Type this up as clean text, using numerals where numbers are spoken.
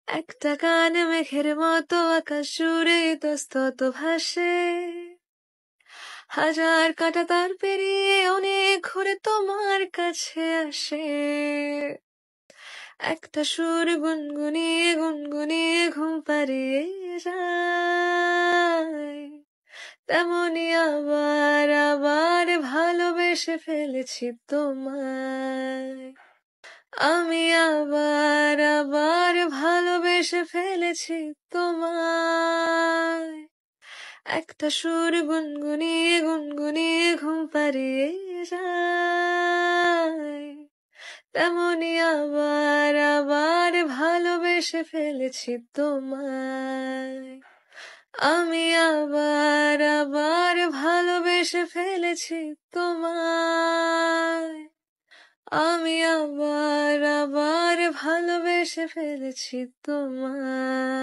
একটা গান মেঘের মতো আকাশ জুড়ে ইতস্তত ভাসে, হাজার কাঁটা তার পেরিয়ে অনেক ঘুরে তোমার কাছে আসে। একটা সুর গুনগুনিয়ে গুনগুনিয়ে ঘুম পাড়িয়ে যায়, তেমনি আবার আবার ভালোবেসে ফেলেছি তোমায়। আমি আবার আবার ভালোবেসে ফেলেছি তোমায়। একটা সুর গুনগুনিয়ে গুনগুনিয়ে ঘুম পাড়িয়ে যায়, তেমনি আবার আবার ভালোবেসে ফেলেছি তোমায়। আমি আবার আবার ভালোবেসে ফেলেছি তোমায়। আমি আবার আবার ভালোবেসে ফেলেছি তোমায়।